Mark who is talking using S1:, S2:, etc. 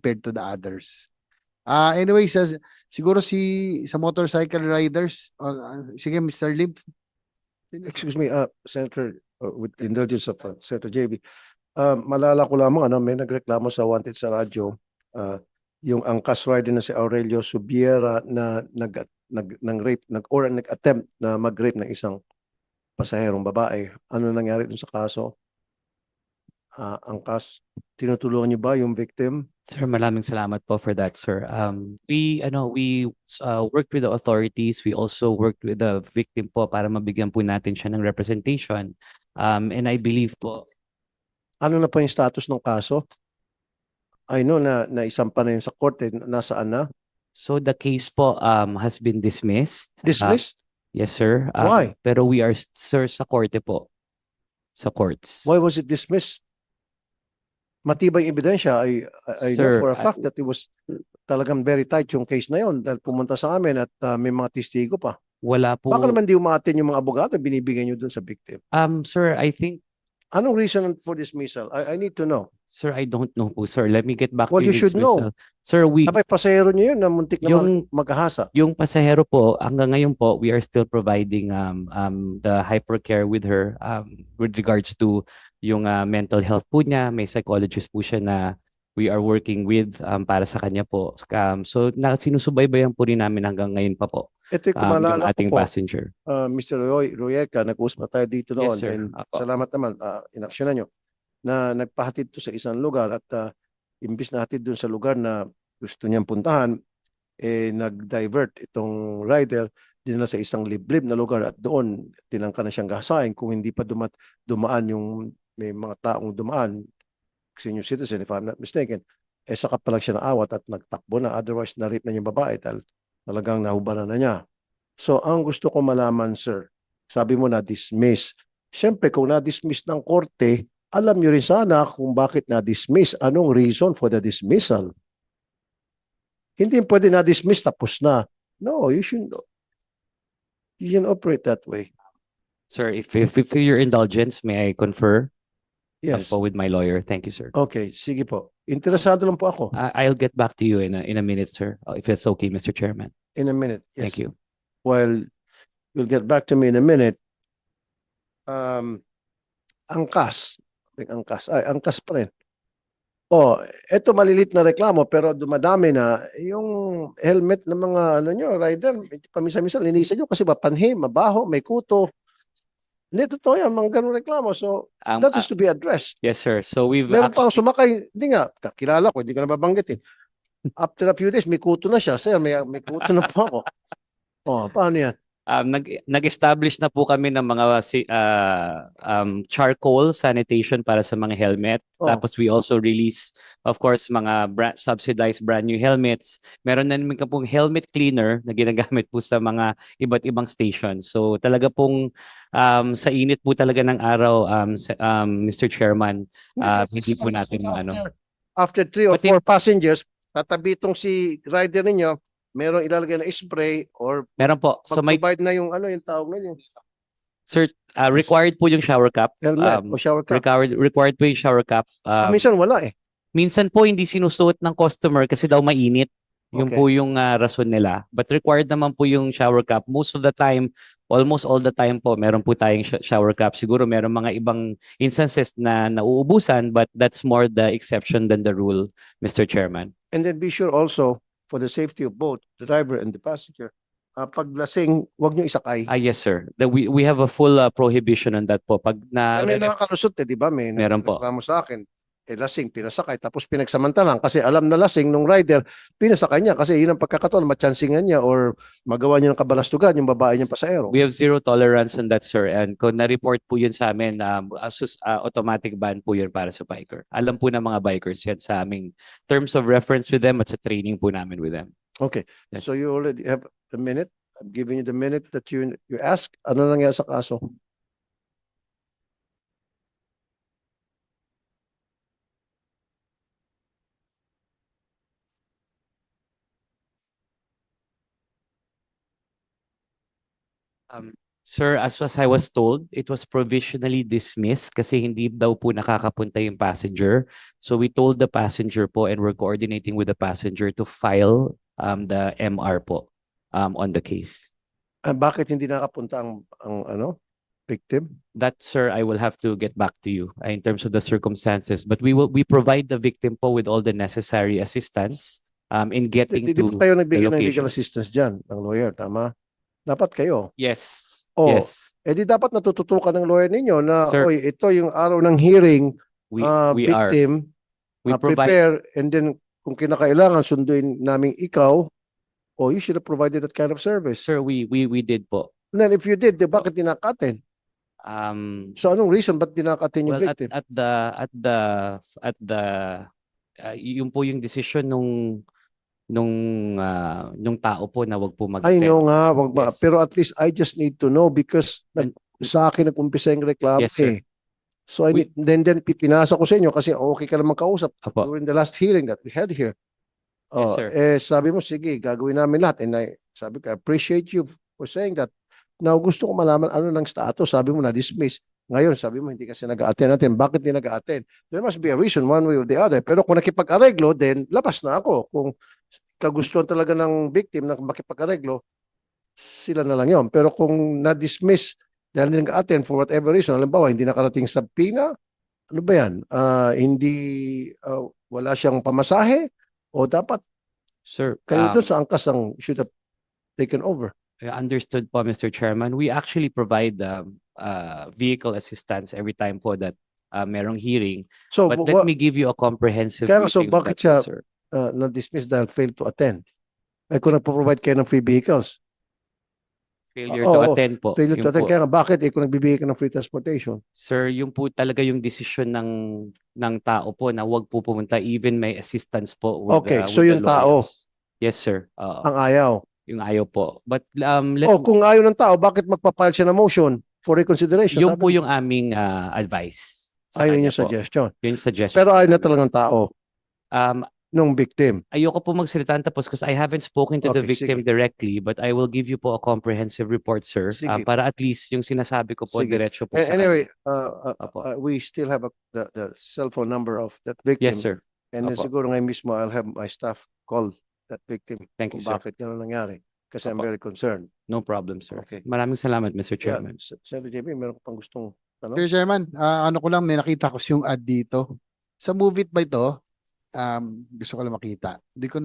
S1: compared to the others. Anyway, siguro sa motorcycle riders, sige Mr. Lim.
S2: Excuse me, Senator, with the indulgence of Senator JB, malala ko lamang, may nagreklamo sa Wanted sa radyo, yung angkas rider na si Aurelio Subiera na nag-rape, nag-attempt na mag-rape ng isang pasaherong babae. Ano nangyari dun sa kaso? Angkas, tinutulungan niyo ba yung victim?
S3: Sir, maraming salamat po for that, sir. We worked with the authorities. We also worked with the victim po para mabigyan po natin siya ng representation. And I believe po,
S2: Ano na po yung status ng kaso? I know na isampa na yun sa korte. Nasaan na?
S3: so the case po has been dismissed.
S2: Dismissed?
S3: Yes, sir.
S2: Why?
S3: Pero we are, sir, sa korte po. Sa courts.
S2: Why was it dismissed? Matibay ebidensya. I know
S3: Sir,
S2: for a fact that it was talagang very tight yung case na yun dahil pumunta sa amin at may mga testigo pa.
S3: wala po.
S2: Baka naman di umaatin yung mga abogado binibigyan nyo dun sa victim.
S3: Sir, I think,
S2: Anong reason for dismissal? I need to know.
S3: sir, I don't know po, sir. Let me get back
S2: Well,
S3: to
S2: you should know.
S3: Sir,
S2: Sabay pasahero nyo yun na muntik na magkahasa.
S3: yung pasahero po, hanggang ngayon po, we are still providing the hypercare with her with regards to yung mental health po niya. May psychologist po siya na we are working with para sa kanya po. So, sinusubaybayan po rin namin hanggang ngayon pa po
S2: Ito yung
S3: yung
S2: kumalala ko
S3: ating
S2: po.
S3: passenger.
S2: Mr. Royeca, nag-usap tayo dito noon.
S3: Yes, sir.
S2: And
S3: Apo.
S2: salamat naman, inaksyonan nyo, na nagpahatid to sa isang lugar at imbis na hatid dun sa lugar na gusto niyang puntahan, nag-divert itong rider dinala sa isang liblib na lugar at doon tinangka na siyang gahasain kung hindi pa dumaan yung may mga taong dumaan, senior citizen if I'm not mistaken, saka pa lang siya naawat at nagtakbo na, otherwise na-rape na yung babae dahil talagang nahubaran na niya. So, ang gusto ko malaman, sir, sabi mo na-dismiss. Siyempre, kung na-dismiss ng korte, alam niyo rin sana kung bakit na-dismiss. Anong reason for the dismissal? Hindi pwede na-dismiss tapos na. No, you shouldn't operate that way.
S3: Sir, if your indulgence, may I confer lang
S2: Yes.
S3: po with my lawyer? Thank you, sir.
S2: Okay, sige po. Interesado lang po ako.
S3: I'll get back to you in a minute, sir, if it's okay, Mr. Chairman.
S2: In a minute. Yes.
S3: Thank you.
S2: Well, you'll get back to me in a minute. Angkas. Angkas pa rin. Eto malilit na reklamo pero dumadami na yung helmet ng mga rider, paminsan-minsan linisan nyo kasi panhe, mabaho, may kuto. Hindi, totoo yan, mga ganun reklamo. So, that is to be addressed.
S3: Yes, sir. So we've
S2: Meron pang sumakay, hindi nga, kakilala ko, hindi ko na babanggitin. After a few days, may kuto na siya. Sir, may kuto na po ako. Paano yan?
S3: nag-establish na po kami ng mga charcoal sanitation para sa mga helmet. Tapos we also release, of course, mga subsidized brand new helmets. Meron na namin pong helmet cleaner na ginagamit po sa mga iba't ibang stations. So talaga pong sa init po talaga ng araw, Mr. Chairman, hindi po natin
S2: After 3 or 4 passengers, tatabi itong si rider ninyo, meron ilalagay na spray or
S3: meron po. So
S2: provide na yung yung tawag na yun.
S3: Sir, required po yung shower cap.
S2: Helmet o shower cap.
S3: Required po yung shower cap.
S2: Minsan wala eh.
S3: Minsan po hindi sinusuot ng customer kasi daw mainit. Yung po yung rason nila. But required naman po yung shower cap. Most of the time, almost all the time po, meron po tayong shower cap. Siguro meron mga ibang instances na nauubusan, but that's more the exception than the rule, Mr. Chairman.
S2: And then be sure also, for the safety of both the driver and the passenger, pag lasing, wag nyo isakay.
S3: Yes, sir. We have a full prohibition on that po. Pag
S2: may nakakalusot di ba? May
S3: meron po.
S2: reklamo sa akin. Lasing, pinasakay, tapos pinagsamantalang kasi alam na lasing nung rider, pinasakay niya kasi yun ang pagkakataon, matchansingan niya or magawa niya ng kabalastugan yung babae niyang pasahero.
S3: We have zero tolerance on that, sir. And kung na-report po yun sa amin, automatic ban po yun para sa biker. Alam po ng mga bikers yan sa aming terms of reference with them at sa training po namin with them.
S2: Okay.
S3: Yes.
S2: So you already have a minute. I'm giving you the minute that you ask. Ano nangyari sa kaso?
S3: Sir, as I was told, it was provisionally dismissed kasi hindi daw po nakakapunta yung passenger. So we told the passenger po and we're coordinating with the passenger to file the MR po on the case.
S2: Bakit hindi nakapunta ang victim?
S3: That, sir, I will have to get back to you in terms of the circumstances. But we provide the victim po with all the necessary assistance in getting
S2: Di
S3: to
S2: ba kayo nagbigay
S3: the
S2: ng legal
S3: locations.
S2: assistance dyan, ng lawyer, tama? Dapat kayo.
S3: Yes.
S2: Oh,
S3: Yes.
S2: di dapat natututukan ng lawyer ninyo na,
S3: Sir,
S2: oy, ito yung araw ng hearing,
S3: we are.
S2: victim,
S3: We provide.
S2: prepare, and then kung kinakailangan, sunduin namin ikaw, you should have provided that kind of service.
S3: Sir, we did po.
S2: And then if you did, bakit dinakatin? So anong reason ba't dinakatin yung
S3: Well,
S2: victim?
S3: at the yung po yung decision nung tao po na wag po
S2: I
S3: mag-attend.
S2: know nga, wag ba,
S3: Yes.
S2: pero at least I just need to know because sa akin nag-umpisa yung reklamo
S3: Yes, sir.
S2: So I need, then pinasa ko sa inyo kasi okay ka naman kausap
S3: Apo.
S2: during the last hearing that we had here.
S3: Yes, sir.
S2: Sabi mo, sige, gagawin namin lahat. And sabi ko, I appreciate you for saying that. Now, gusto ko malaman ano ng status. Sabi mo, na-dismiss. Ngayon, sabi mo, hindi kasi nag-a-attend natin. Bakit hindi nag-a-attend? There must be a reason one way or the other. Pero kung nakipag-areglo, then labas na ako. Kung kagustuhan talaga ng victim na makipag-areglo, sila na lang yon. Pero kung na-dismiss dahil hindi nag-a-attend for whatever reason, halimbawa, hindi nakarating sa PINA, ano ba yan? Wala siyang pamasahe? O dapat
S3: Sir,
S2: kayo doon sa angkas ang should have taken over?
S3: understood po, Mr. Chairman. We actually provide vehicle assistance every time po that merong hearing.
S2: So,
S3: But let me give you a comprehensive
S2: Kaya nga, so
S3: briefing of
S2: bakit
S3: that,
S2: siya
S3: sir.
S2: na-dismiss dahil failed to attend? Ay kung nagpo-provide kayo ng free vehicles.
S3: Failure
S2: Oo,
S3: to attend po.
S2: Failure
S3: Yun
S2: to attend.
S3: po.
S2: Kaya nga, bakit kung nagbibigay ka ng free transportation?
S3: Sir, yung po talaga yung desisyon ng tao po na wag po pumunta, even may assistance po with,
S2: Okay, so
S3: with the
S2: yung tao?
S3: lawyers. Yes, sir. Oo.
S2: Ang ayaw.
S3: Yung ayaw po. But
S2: Kung ayaw ng tao, bakit magpapile siya ng motion for reconsideration?
S3: yung
S2: Sabi
S3: po
S2: mo,
S3: yung aming advice. Sa
S2: ayaw
S3: kanya
S2: yung
S3: po.
S2: suggestion.
S3: Yung suggestion.
S2: Pero ayaw na talagang tao nung victim.
S3: Ayoko po magsalita tapos because I haven't spoken to the
S2: Okay,
S3: victim
S2: sige.
S3: directly, but I will give you po a comprehensive report, sir.
S2: Sige.
S3: Para at least yung sinasabi ko po
S2: Sige.
S3: diretso po sa
S2: Anyway,
S3: kanya. Opo.
S2: we still have the cell phone number of that victim.
S3: Yes, sir.
S2: And then
S3: Opo.
S2: siguro ngayon mismo, I'll have my staff call that victim
S3: Thank
S2: kung
S3: you, sir.
S2: bakit yan ang nangyari. Kasi I'm
S3: Opo.
S2: very concerned.
S3: No problem, sir.
S2: Okay.
S3: Maraming salamat, Mr.
S2: Yeah,
S3: Chairman.
S2: Senator JB, meron ka pang gustong tanong?
S1: Sir Chairman, ano ko lang, may nakita ko yung ad dito. Sa Move It ba ito? Gusto ko lang makita. Di ko